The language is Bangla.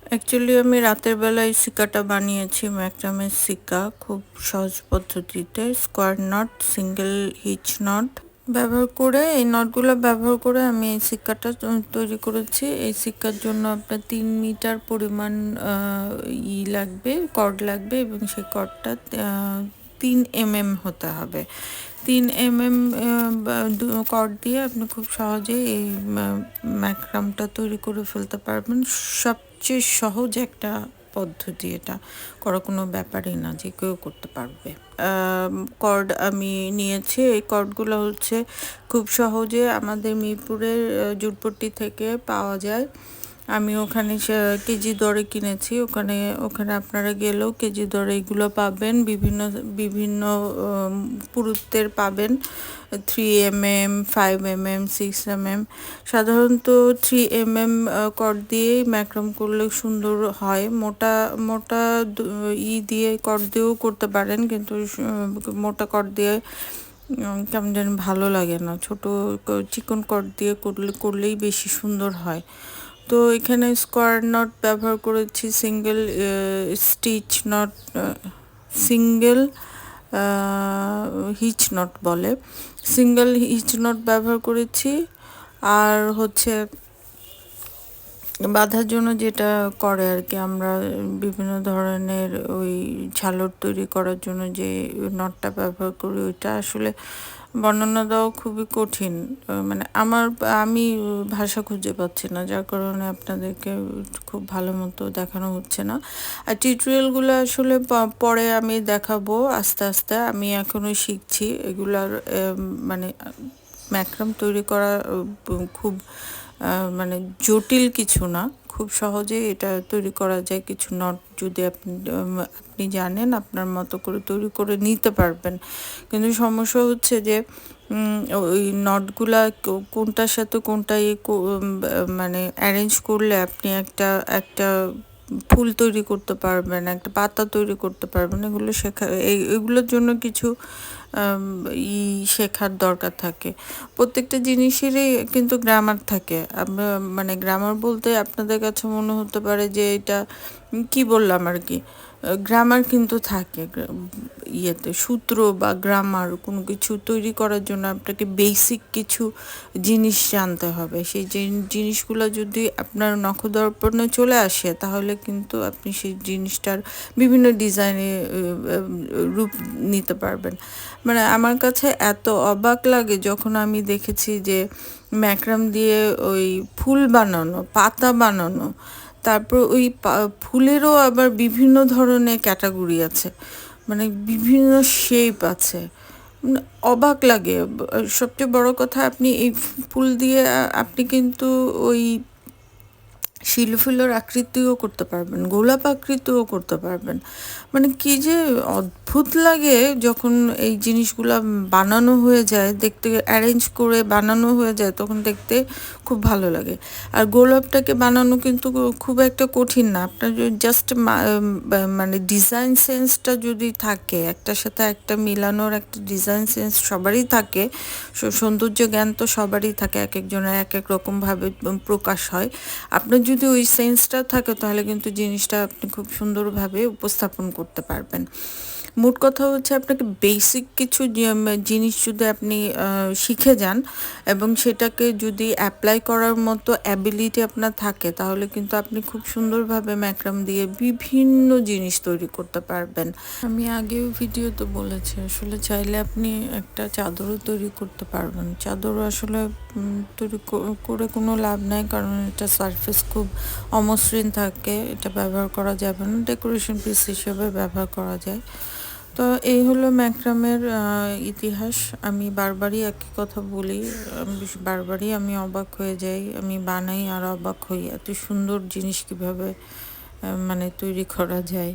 অ্যাকচুয়ালি আমি রাতের বেলায় সিকাটা বানিয়েছি ম্যাক্রামের সিকা খুব সহজ পদ্ধতিতে স্কোয়ার নট সিঙ্গেল হিচ নট ব্যবহার করে এই নটগুলো ব্যবহার করে আমি এই সিক্কাটা তৈরি করেছি। এই সিক্কার জন্য আপনার 3 মিটার পরিমাণ লাগবে, কর্ড লাগবে এবং সেই কর্ডটা 3 mm হতে হবে। 3 mm কর্ড দিয়ে আপনি খুব সহজে এই ম্যাক্রামটা তৈরি করে ফেলতে পারবেন। সবচেয়ে সহজ একটা পদ্ধতি, এটা করা কোনো ব্যাপারই না, যে কেউ করতে পারবে। কর্ড আমি নিয়েছি, এই কর্ডগুলো হচ্ছে খুব সহজে আমাদের মিরপুরের জুটপট্টি থেকে পাওয়া যায়। আমি ওখানে কেজি দরে কিনেছি, ওখানে ওখানে আপনারা গেলেও কেজি দরে এগুলো পাবেন। বিভিন্ন বিভিন্ন পুরুত্বের পাবেন, 3 mm, 5 mm, 6 mm। সাধারণত 3 mm কর্ড দিয়েই ম্যাক্রম করলে সুন্দর হয়। মোটা মোটা দিয়ে কর্ড দিয়েও করতে পারেন, কিন্তু মোটা কর্ড দিয়ে কেমন যেন ভালো লাগে না, ছোট চিকন কর্ড দিয়ে করলেই বেশি সুন্দর হয়। তো এখানে স্কোয়ার নট ব্যবহার করেছি, single stitch not, single হিচ not বলে, সিঙ্গেল হিচ নট ব্যবহার করেছি। আর হচ্ছে বাঁধার জন্য যেটা করে আর কি, আমরা বিভিন্ন ধরনের ওই ঝালর তৈরি করার জন্য যে নটটা ব্যবহার করি, ওইটা আসলে বর্ণনা দেওয়া খুবই কঠিন। মানে আমি ভাষা খুঁজে পাচ্ছি না, যার কারণে আপনাদেরকে খুব ভালো মতো দেখানো হচ্ছে না। আর টিউটোরিয়ালগুলো আসলে পরে আমি দেখাবো আস্তে আস্তে। আমি এখনো শিখছি এগুলার, মানে ম্যাক্রাম তৈরি করা খুব মানে জটিল কিছু না, খুব সহজে এটা তৈরি করা যায়। কিছু নট যদি আপনি জানেন, আপনার মতো করে তৈরি করে নিতে পারবেন। কিন্তু সমস্যা হচ্ছে যে ওই নটগুলা কোনটার সাথে কোনটা মানে অ্যারেঞ্জ করলে আপনি একটা একটা ফুল তৈরি করতে পারবেন, একটা পাতা তৈরি করতে পারবেন। এগুলো এগুলোর জন্য কিছু শেখার দরকার থাকে। প্রত্যেকটা জিনিসেরই কিন্তু গ্রামার থাকে। আমরা মানে গ্রামার বলতে আপনাদের কাছে মনে হতে পারে যে এটা কি বললাম আর কি, গ্রামার কিন্তু থাকে। ইয়েতে সূত্র বা গ্রামার কোনো কিছু তৈরি করার জন্য আপনাকে বেসিক কিছু জিনিস জানতে হবে। সেই জিনিসগুলো যদি আপনার নখদর্পণে চলে আসে, তাহলে কিন্তু আপনি সেই জিনিসটার বিভিন্ন ডিজাইনে রূপ নিতে পারবেন। মানে আমার কাছে এত অবাক লাগে যখন আমি দেখেছি যে ম্যাক্রাম দিয়ে ওই ফুল বানানো, পাতা বানানো, তারপর ওই ফুলেরও আবার বিভিন্ন ধরনের ক্যাটাগরি আছে, মানে বিভিন্ন শেপ আছে। অবাক লাগে। সবচেয়ে বড় কথা, আপনি এই ফুল দিয়ে আপনি কিন্তু ওই শিলফুলের আকৃতিও করতে পারবেন, গোলাপ আকৃতিও করতে পারবেন। মানে কি যে অদ্ভুত লাগে যখন এই জিনিসগুলা বানানো হয়ে যায়, দেখতে অ্যারেঞ্জ করে বানানো হয়ে যায়, তখন দেখতে খুব ভালো লাগে। আর গোলাপটাকে বানানো কিন্তু খুব একটা কঠিন না। আপনার জাস্ট মানে ডিজাইন সেন্সটা যদি থাকে, একটার সাথে একটা মিলানোর একটা ডিজাইন সেন্স সবারই থাকে। সৌন্দর্য জ্ঞান তো সবারই থাকে, এক একজনের এক এক রকমভাবে প্রকাশ হয়। আপনার যদি ওই সেন্সটা থাকে, তাহলে কিন্তু জিনিসটা আপনি খুব সুন্দরভাবে উপস্থাপন করতে পারবেন। মোট কথা হচ্ছে, আপনাকে বেসিক কিছু জিনিস যদি আপনি শিখে যান এবং সেটাকে যদি অ্যাপ্লাই করার মতো অ্যাবিলিটি আপনার থাকে, তাহলে কিন্তু আপনি খুব সুন্দরভাবে ম্যাক্রাম দিয়ে বিভিন্ন জিনিস তৈরি করতে পারবেন। আমি আগেও ভিডিওতে বলেছি, আসলে চাইলে আপনি একটা চাদরও তৈরি করতে পারবেন। চাদর আসলে তৈরি করে কোনো লাভ নাই, কারণ এটা সারফেস খুব অমসৃণ থাকে, এটা ব্যবহার করা যাবে না, ডেকোরেশন পিস হিসেবে ব্যবহার করা যায়। তো এই হলো ম্যাক্রামের ইতিহাস। আমি বারবারই একই কথা বলি, বারবারই আমি অবাক হয়ে যাই, আমি বানাই আর অবাক হই, এত সুন্দর জিনিস কিভাবে মানে তৈরি করা যায়।